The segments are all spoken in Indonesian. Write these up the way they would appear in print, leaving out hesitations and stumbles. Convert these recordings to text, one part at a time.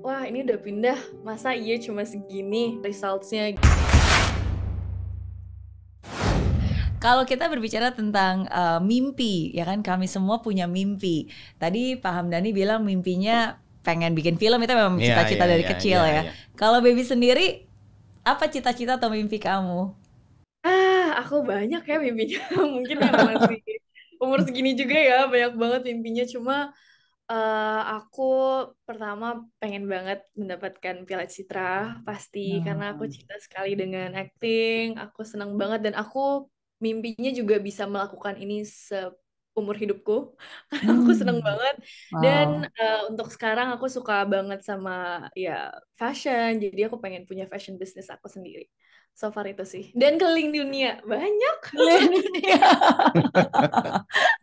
Wah, ini udah pindah, masa iya cuma segini results-nya. Kalau kita berbicara tentang mimpi, ya kan kami semua punya mimpi. Tadi Pak Hamdani bilang mimpinya pengen bikin film, itu memang Iya, cita-cita iya, dari iya, kecil iya, ya. iya. Kalau Baby sendiri, apa cita-cita atau mimpi kamu? Aku banyak ya mimpinya. Mungkin karena masih umur segini juga ya, banyak banget mimpinya. Cuma aku pertama pengen banget mendapatkan Piala Citra, pasti. Karena aku Hmm. cinta sekali dengan acting, aku senang banget. Dan aku mimpinya juga bisa melakukan ini seumur hidupku. Karena aku senang Hmm. banget. Dan Wow. untuk sekarang aku suka banget sama ya fashion. Jadi aku pengen punya fashion business aku sendiri. So far itu sih. Dan keliling dunia. Banyak.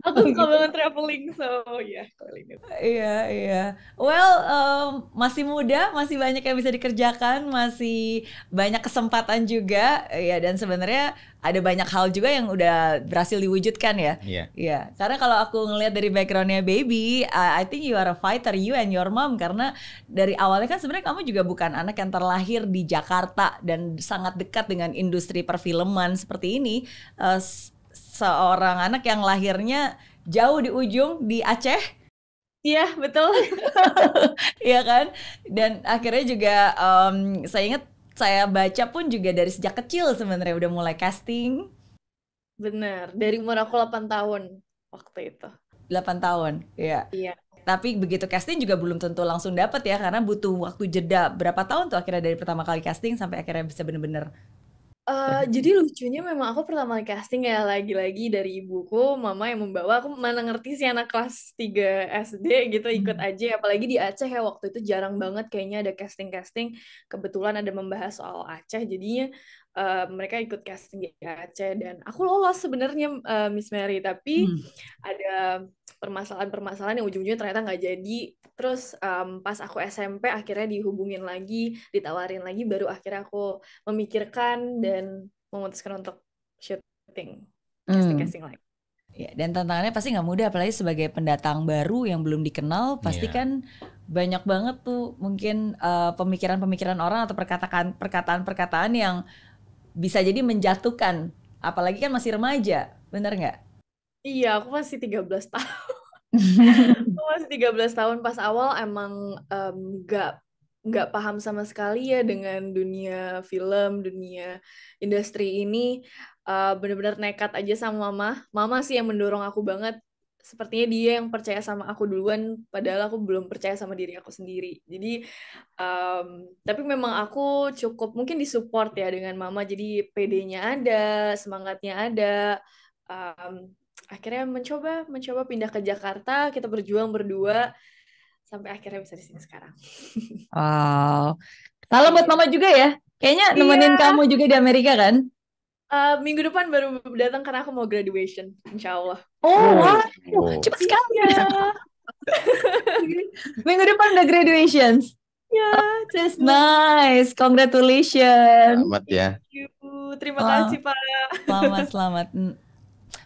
Aku Oh suka gitu. banget traveling. So ya, keliling dunia. Iya, iya. Well, masih muda, masih banyak yang bisa dikerjakan, masih banyak kesempatan juga, ya. Dan sebenarnya ada banyak hal juga yang udah berhasil diwujudkan ya. Iya. Iya, karena kalau aku ngelihat dari backgroundnya Baby, I think you are a fighter, you and your mom. Karena dari awalnya kan sebenarnya kamu juga bukan anak yang terlahir di Jakarta dan sangat dekat dengan industri perfilman seperti ini. Seorang anak yang lahirnya jauh di ujung di Aceh. Iya, betul. Iya kan? Dan akhirnya juga saya ingat saya baca pun juga dari sejak kecil sebenarnya udah mulai casting. Bener. Dari umur aku 8 tahun waktu itu. 8 tahun. Iya. Iya. Tapi begitu casting juga belum tentu langsung dapat ya, karena butuh waktu jeda berapa tahun tuh akhirnya dari pertama kali casting sampai akhirnya bisa bener-bener. Jadi lucunya memang aku pertama kali casting ya lagi-lagi dari ibuku, mama yang membawa. Aku mana ngerti sih anak kelas 3 SD gitu ikut Hmm. aja. Apalagi di Aceh ya waktu itu jarang banget kayaknya ada casting-casting. Kebetulan ada membahas soal Aceh, jadinya mereka ikut casting di Aceh. Dan aku lolos sebenarnya Miss Mary. Tapi Hmm. ada permasalahan-permasalahan yang ujung-ujungnya ternyata nggak jadi. Terus pas aku SMP akhirnya dihubungin lagi, ditawarin lagi, baru akhirnya aku memikirkan dan memutuskan untuk syuting, Hmm. casting-casting lagi. Ya, dan tantangannya pasti nggak mudah, apalagi sebagai pendatang baru yang belum dikenal, pasti Iya. kan banyak banget tuh mungkin pemikiran-pemikiran orang atau perkataan-perkataan yang bisa jadi menjatuhkan, apalagi kan masih remaja, bener nggak? Iya, aku masih 13 tahun. Aku masih 13 tahun pas awal emang nggak nggak paham sama sekali ya dengan dunia film, dunia industri ini. Bener-bener nekat aja sama mama. Mama sih yang mendorong aku banget. Sepertinya dia yang percaya sama aku duluan, padahal aku belum percaya sama diri aku sendiri. Jadi, tapi memang aku cukup mungkin disupport ya dengan mama. Jadi PD-nya ada, semangatnya ada. Um, Akhirnya mencoba pindah ke Jakarta, kita berjuang berdua sampai akhirnya bisa di sini sekarang. Wow. Salam buat Iya. mama juga ya. Kayaknya nemenin Iya, kamu juga di Amerika kan? minggu depan baru datang karena aku mau graduation, insya Allah. Oh, wow. Oh. Cepat sekali. Iya, Minggu depan udah graduations. ya, That's cepet. nice. Congratulations. Selamat ya. Thank you. Terima kasih, Selamat, Pak. selamat, selamat.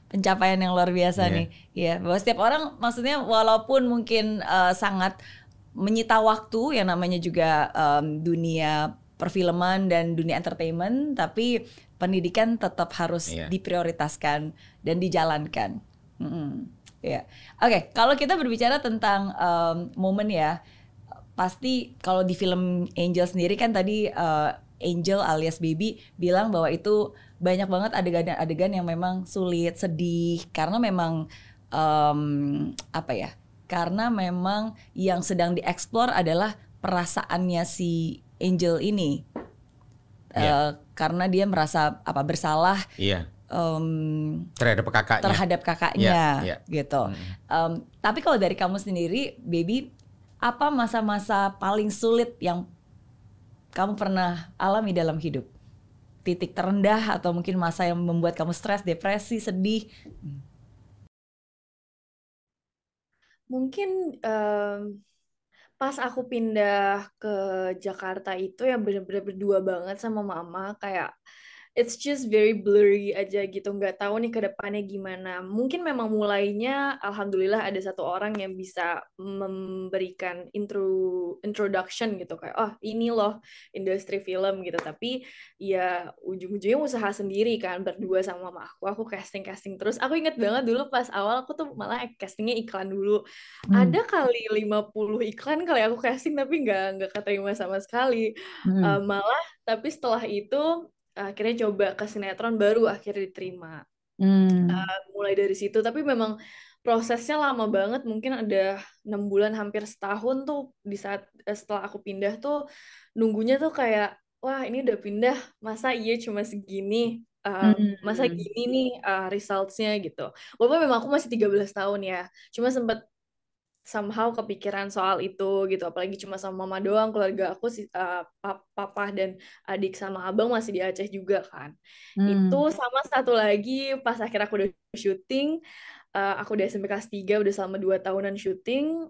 Pencapaian yang luar biasa Iya. nih. Ya, bahwa setiap orang maksudnya walaupun mungkin sangat menyita waktu yang namanya juga dunia perfilman dan dunia entertainment, tapi pendidikan tetap harus Iya. diprioritaskan dan dijalankan. Ya. Oke, kalau kita berbicara tentang momen ya, pasti kalau di film Angel sendiri kan tadi Angel alias Baby bilang bahwa itu banyak banget adegan-adegan yang memang sulit, sedih karena memang em, apa ya? Karena memang yang sedang dieksplor adalah perasaannya si Angel ini. Iya. Karena dia merasa apa bersalah Iya. em, Terhadap kakaknya. terhadap kakaknya Iya. gitu. Mm. Tapi kalau dari kamu sendiri, Baby, apa masa-masa paling sulit yang kamu pernah alami dalam hidup? Titik terendah atau mungkin masa yang membuat kamu stres, depresi, sedih? Mungkin pas aku pindah ke Jakarta itu yang bener-bener berdua banget sama mama, kayak it's just very blurry aja gitu, nggak tahu nih ke depannya gimana. Mungkin memang mulainya alhamdulillah ada satu orang yang bisa memberikan introduction gitu, kayak oh ini loh industri film gitu, tapi ya ujung-ujungnya usaha sendiri kan, berdua sama mama aku casting terus. Aku inget banget dulu pas awal aku tuh malah castingnya iklan dulu, ada kali 50 iklan kali aku casting, tapi nggak keterima sama sekali. Malah tapi setelah itu akhirnya coba ke sinetron, baru akhirnya diterima. Mulai dari situ, tapi memang prosesnya lama banget, mungkin ada 6 bulan hampir setahun tuh. Di saat setelah aku pindah tuh nunggunya tuh kayak wah ini udah pindah, masa iya cuma segini. Masa gini nih results-nya gitu. Walaupun memang aku masih 13 tahun ya, cuma sempat somehow kepikiran soal itu gitu, apalagi cuma sama mama doang, keluarga aku sih papa dan adik sama abang masih di Aceh juga kan. Itu sama satu lagi pas akhir aku udah syuting, aku udah SMP kelas 3 udah selama 2 tahunan syuting,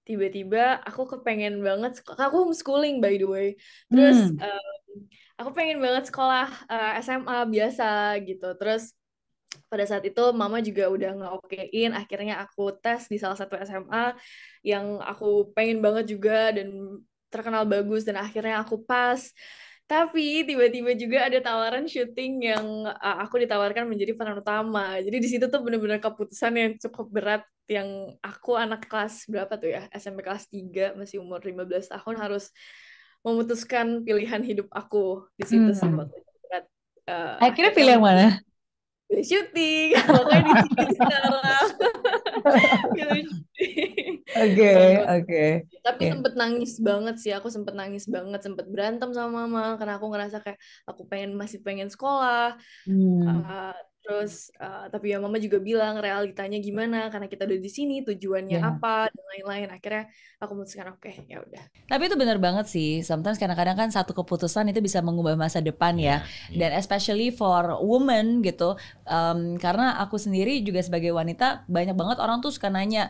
tiba-tiba aku kepengen banget, aku homeschooling by the way, terus aku pengen banget sekolah SMA biasa gitu. Terus pada saat itu mama juga udah nge-okein, akhirnya aku tes di salah satu SMA yang aku pengen banget juga dan terkenal bagus, dan akhirnya aku pas. Tapi tiba-tiba juga ada tawaran syuting yang aku ditawarkan menjadi peran utama. Jadi di situ tuh bener-bener keputusan yang cukup berat, yang aku anak kelas berapa tuh ya, SMP kelas 3 masih umur 15 tahun, harus memutuskan pilihan hidup aku di situ sih waktu itu berat. Akhirnya Akhirnya pilih yang mana? pilih syuting, makanya di sini sekarang. Pilih syuting. Oke, Makanya. oke. Tapi Ya. sempet nangis banget sih, aku sempet nangis banget, sempet berantem sama mama karena aku ngerasa kayak aku masih pengen sekolah. Uh, terus tapi ya mama juga bilang realitanya gimana, karena kita udah di sini, tujuannya Ya. apa dan lain-lain. Akhirnya aku memutuskan oke, ya udah. Tapi itu benar banget sih. Sometimes kadang-kadang kan satu keputusan itu bisa mengubah masa depan ya. Dan especially for women gitu. Karena aku sendiri juga sebagai wanita, banyak banget orang tuh suka nanya,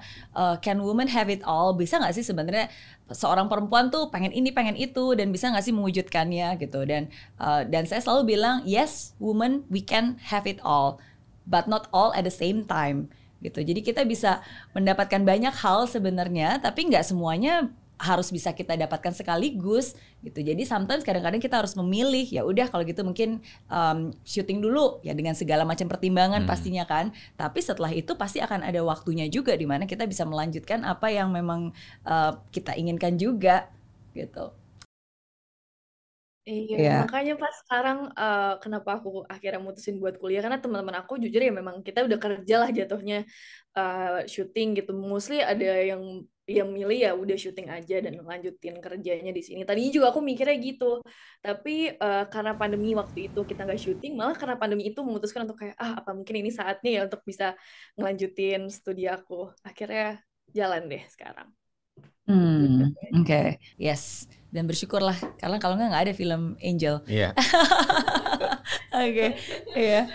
can women have it all? Bisa nggak sih sebenarnya seorang perempuan tuh pengen ini, pengen itu, dan bisa nggak sih mewujudkannya gitu. Dan saya selalu bilang, yes, women, we can have it all, but not all at the same time gitu. Jadi kita bisa mendapatkan banyak hal sebenarnya, tapi nggak semuanya harus bisa kita dapatkan sekaligus gitu. Jadi sometimes kadang-kadang kita harus memilih, ya udah kalau gitu mungkin syuting dulu ya dengan segala macam pertimbangan pastinya kan. Tapi setelah itu pasti akan ada waktunya juga di mana kita bisa melanjutkan apa yang memang kita inginkan juga gitu. Iya, Iya. makanya pas sekarang kenapa aku akhirnya mutusin buat kuliah, karena teman-teman aku jujur ya memang kita udah kerja lah jatuhnya, syuting gitu. Mostly ada yang milih ya udah syuting aja dan lanjutin kerjanya di sini. Tadinya juga aku mikirnya gitu, tapi karena pandemi waktu itu kita nggak syuting, malah karena pandemi itu memutuskan untuk kayak apa mungkin ini saatnya ya untuk bisa ngelanjutin studi aku. Akhirnya jalan deh sekarang. Gitu. Oke. Yes. Dan bersyukurlah karena kalau nggak ada film Angel. Iya. Oke, iya.